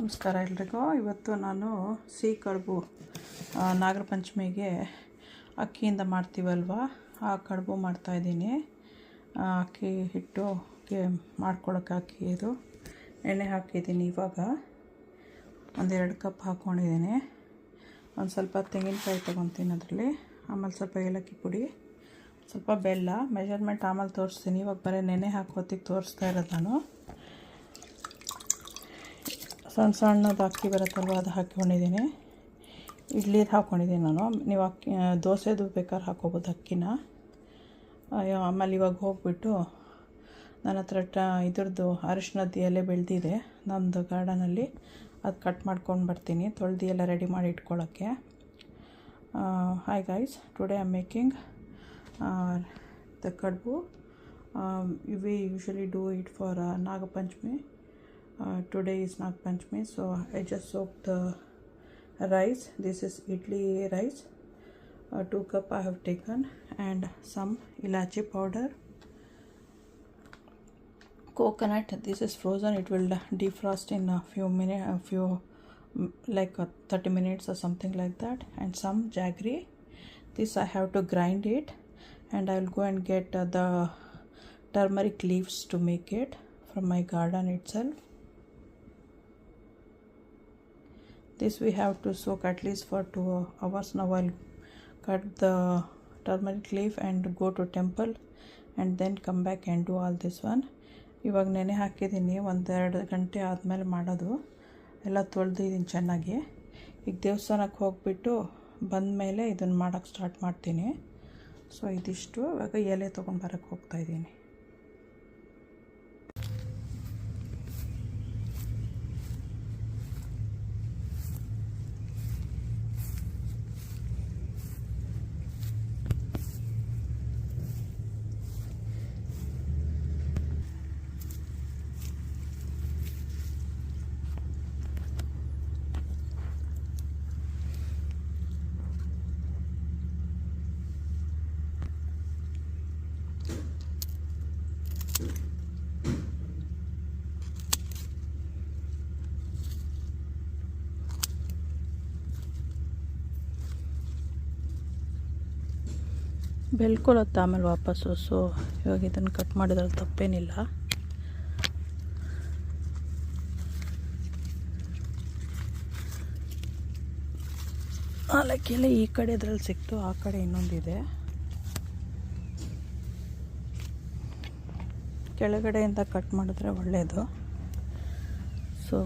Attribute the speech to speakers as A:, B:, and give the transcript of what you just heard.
A: ನಮಸ್ಕಾರ ಎಲ್ರಿಗೂ. ಇವತ್ತು ನಾನು ಸಿಹಿ ಕಡುಬು ನಾಗರ ಪಂಚಮಿಗೆ ಅಕ್ಕಿಯಿಂದ ಮಾಡ್ತೀವಲ್ವ, ಆ ಕಡುಬು ಮಾಡ್ತಾಯಿದ್ದೀನಿ. ಅಕ್ಕಿ ಹಿಟ್ಟುಗೆ ಮಾಡ್ಕೊಳ್ಳೋಕೆ ಅಕ್ಕಿ ಇದು ಎಣ್ಣೆ ಹಾಕಿದ್ದೀನಿ. ಇವಾಗ 1-2 ಕಪ್ ಹಾಕ್ಕೊಂಡಿದ್ದೀನಿ. ಒಂದು ಸ್ವಲ್ಪ ತೆಂಗಿನಕಾಯಿ ತೊಗೊತೀನಿ ಅದರಲ್ಲಿ, ಆಮೇಲೆ ಸ್ವಲ್ಪ ಏಲಕ್ಕಿ ಪುಡಿ, ಸ್ವಲ್ಪ ಬೆಲ್ಲ. ಮೆಜರ್ಮೆಂಟ್ ಆಮೇಲೆ ತೋರಿಸ್ತೀನಿ. ಇವಾಗ ಬರೀ ನೆನೆ ಹಾಕೋತಿಗೆ ತೋರಿಸ್ತಾ ಇರೋದು ನಾನು. ಸಣ್ಣದು ಅಕ್ಕಿ ಬರುತ್ತಲ್ವ, ಅದು ಹಾಕ್ಕೊಂಡಿದ್ದೀನಿ. ಇಡ್ಲಿದು ಹಾಕ್ಕೊಂಡಿದ್ದೀನಿ ನಾನು. ನೀವು ಅಕ್ಕಿ ದೋಸೆದು ಬೇಕಾದ್ರೆ ಹಾಕ್ಕೋಬೋದು ಅಕ್ಕಿನ. ಆಮೇಲೆ ಇವಾಗ ಹೋಗ್ಬಿಟ್ಟು ನನ್ನ ಹತ್ರ ಇದ್ರದ್ದು ಅರಿಶಿನದ ಎಲೆ ಬೆಳೆದಿದೆ ನಮ್ಮದು ಗಾರ್ಡನಲ್ಲಿ, ಅದು ಕಟ್ ಮಾಡ್ಕೊಂಡು ಬರ್ತೀನಿ, ತೊಳೆದು ಎಲ್ಲ ರೆಡಿ ಮಾಡಿ ಇಟ್ಕೊಳ್ಳೋಕ್ಕೆ. Hi guys, today I am making the kadubu. We usually do it for Naga Panchami. Today is Naga Panchami, so I just soaked the rice. This is idli rice. 2 cup I have taken, and some ilachi powder. Coconut, this is frozen. It will defrost in a few minutes, like 30 minutes or something like that. And some jaggery. This I have to grind it, and I will go and get the turmeric leaves to make it from my garden itself. This we have to soak at least for 2 hours. Now I'll cut the turmeric leaf and go to temple, and then come back and do all this one. ಇವಾಗ ನೆನೆ ಹಾಕಿದ್ದೀನಿ. 1-2 ಗಂಟೆ ಆದಮೇಲೆ ಮಾಡೋದು. ಎಲ್ಲ ತೊಳೆದಿದ್ದೀನಿ ಚೆನ್ನಾಗಿ. ಈಗ ದೇವಸ್ಥಾನಕ್ಕೆ ಹೋಗಿಬಿಟ್ಟು ಬಂದಮೇಲೆ ಇದನ್ನು ಮಾಡೋಕ್ಕೆ ಸ್ಟಾರ್ಟ್ ಮಾಡ್ತೀನಿ. ಸೊ ಇದಿಷ್ಟು. ಇವಾಗ ಎಲೆ ತೊಗೊಂಡು ಬರೋಕ್ಕೆ ಹೋಗ್ತಾಯಿದ್ದೀನಿ. ಬೆಳ್ಕೊಳತ್ತೆ ಆಮೇಲೆ ವಾಪಸ್ಸು. ಸೊ ಇವಾಗ ಇದನ್ನು ಕಟ್ ಮಾಡಿದ್ರೆ ತಪ್ಪೇನಿಲ್ಲ. ಹಾಲಕ್ಕೆಲ್ಲ ಈ ಕಡೆ ಇದ್ರಲ್ಲಿ ಸಿಕ್ತು, ಆ ಕಡೆ ಇನ್ನೊಂದಿದೆ. ಕೆಳಗಡೆಯಿಂದ ಕಟ್ ಮಾಡಿದ್ರೆ ಒಳ್ಳೆಯದು. ಸೊ